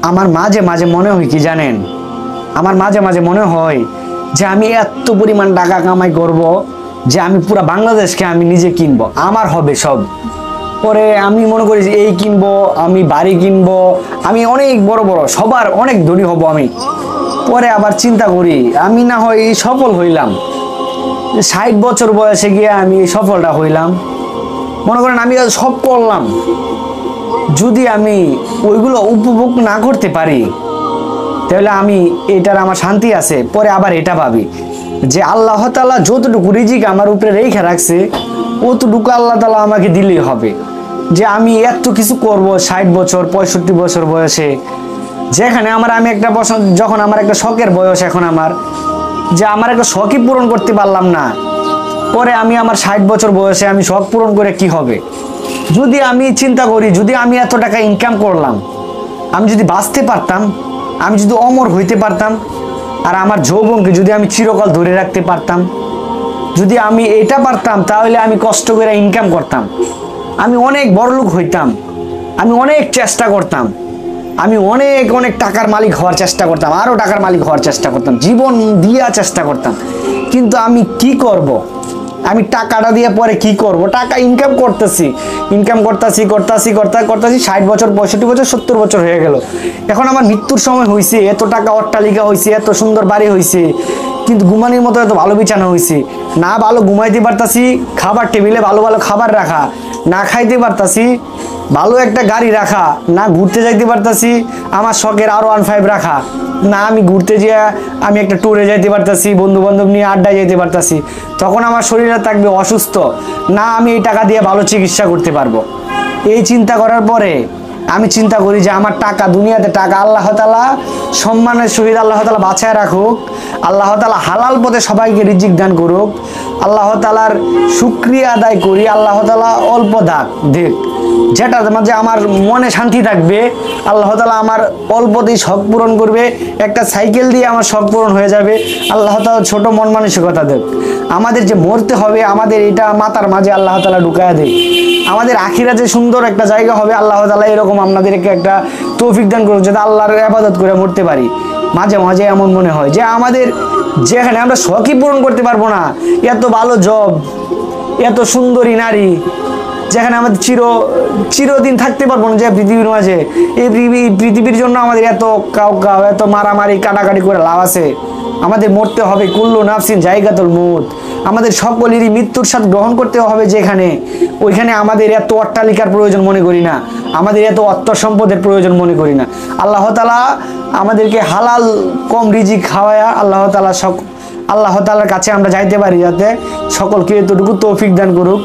আমার মাঝে মাঝে মনে হয় কি জানেন, আমার মাঝে মাঝে মনে হয় যে আমি এত পরিমাণ টাকা কামাই করব যে আমি পুরো বাংলাদেশকে আমি নিজে কিনবো, আমার হবে সব। পরে আমি মনে করি যে এই কিনবো, আমি বাড়ি কিনবো, আমি অনেক বড় বড় সবার অনেক ধনী হব আমি। পরে আবার চিন্তা করি আমি না হয় সফল হইলাম, 60 বছর বয়সে গিয়ে আমি সফলটা হইলাম, মনে করেন আমি সব করলাম, যদি আমি ওইগুলো উপভোগ না করতে পারি তাহলে আমি এটার আমার শান্তি আছে। পরে আবার এটা ভাবি যে আল্লাহ তাআলা যতটুকু রিজিক আমার উপরে রেখে রাখছে অতটুকু আল্লাহ তাআলা আমাকে দিলেই হবে। যে আমি এত কিছু করব 60 বছর 65 বছর বয়সে, যেখানে আমি একটা বছর যখন আমার একটা শখের বয়স, এখন আমার যে আমার একটা শখই পূরণ করতে পারলাম না, পরে আমি আমার 60 বছর বয়সে আমি শখ পূরণ করে কি হবে? যদি আমি চিন্তা করি, যদি আমি এত টাকা ইনকাম করলাম, আমি যদি বাঁচতে পারতাম, আমি যদি অমর হইতে পারতাম, আর আমার যৌবনকে যদি আমি চিরকাল ধরে রাখতে পারতাম, যদি আমি এটা পারতাম, তাহলে আমি কষ্ট করে ইনকাম করতাম, আমি অনেক বড়লোক হইতাম, আমি অনেক চেষ্টা করতাম, আমি অনেক অনেক টাকার মালিক হওয়ার চেষ্টা করতাম, আরও টাকার মালিক হওয়ার চেষ্টা করতাম, জীবন দিয়া চেষ্টা করতাম। কিন্তু আমি কি করব? আমি টাকাটা দিয়ে পরে কি করব? টাকা ইনকাম করতেছি, ইনকাম করতেছি করতেছি করতেছি 60 বছর 65 বছর 70 বছর হয়ে গেল। এখন আমার মৃত্যুর সময় হয়েছে, এত টাকা অট্টালিকা হয়েছে, এত সুন্দর বাড়ি হয়েছে, কিন্তু ঘুমানির মতো এত ভালো বিছানা হয়েছে না, ভালো ঘুমাইতে পারতাছি, খাবার টেবিলে ভালো ভালো খাবার রাখা না, খাইতে পারতাছি, ভালো একটা গাড়ি রাখা না, ঘুরতে যাইতে পারতাছি, আমার শখের R15 রাখা না, আমি ঘুরতে যেয়ে আমি একটা ট্যুরে যাইতে পারতাছি, বন্ধু বান্ধব নিয়ে আড্ডায় যেতে পারতাছি, তখন আমার শরীরে থাকবে অসুস্থ না, আমি এই টাকা দিয়ে ভালো চিকিৎসা করতে পারবো। এই চিন্তা করার পরে আমি চিন্তা করি যে আমার টাকা, দুনিয়াতে টাকা আল্লাহ তাআলা সম্মানের সহিত আল্লাহ তাআলা বাঁচায় রাখুক, আল্লাহ তাআলা হালাল পথে সবাইকে রিজিক দান করুক, আল্লাহ তাআলার শুকরিয়া আদায় করি, আল্লাহ তাআলা অল্প দেখ, যেটার মাঝে আমার মনে শান্তি থাকবে, আল্লাহ তাআলা আমার অল্পতেই শখ পূরণ করবে, একটা সাইকেল দিয়ে আমার শখ পূরণ হয়ে যাবে, আল্লাহ তাআলা ছোট মন মানসিকতা দেখ। আমাদের যে মরতে হবে, আমাদের এটা মাথার মাঝে আল্লাহ তাআলা ঢুকায়া দেয়, আমাদের আখিরাতে সুন্দর একটা জায়গা হবে, আল্লাহ তাআলা এরকম আপনাদেরকে একটা তৌফিক দান করুক যাতে আল্লাহর ইবাদত করে মরতে পারি। মাঝে মাঝে এমন মনে হয় যে আমাদের যেখানে আমরা শখই পূরণ করতে পারবো না, এত ভালো জব, এত সুন্দরী নারী, যেখানে আমাদের চিরদিন থাকতে পারবো না যে পৃথিবীর মাঝে, এই পৃথিবীর জন্য আমাদের এত কাউ এত মারামারি কাটাকাটি করে লাভ আছে? আমাদের মরতে হবে, কুল্লু নাফসিন জায়গাতুল মউত, আমাদের সকলেরই মৃত্যুর স্বাদ গ্রহণ করতে হবে যেখানে, ওইখানে আমাদের এত অট্টালিকার প্রয়োজন মনে করি না, আমাদের এত অর্থ সম্পদের প্রয়োজন মনে করি না। আল্লাহ তাআলা আমাদেরকে হালাল কম রিজিক খাওয়ায়া আল্লাহ তাআলার কাছে আমরা যাইতে পারি, যাতে সকলকে এতটুকু তৌফিক দান করুক।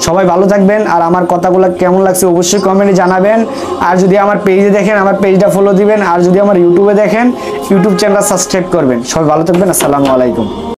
সবাই ভালো থাকবেন, আর আমার কথাগুলো কেমন লাগছে অবশ্যই কমেন্টে জানাবেন। আর যদি আমার পেজে দেখেন, আমার পেজটা ফলো দিবেন, আর যদি আমার ইউটিউবে দেখেন, ইউটিউব চ্যানেলটা সাবস্ক্রাইব করবেন। সবাই ভালো থাকবেন, আসসালামু আলাইকুম।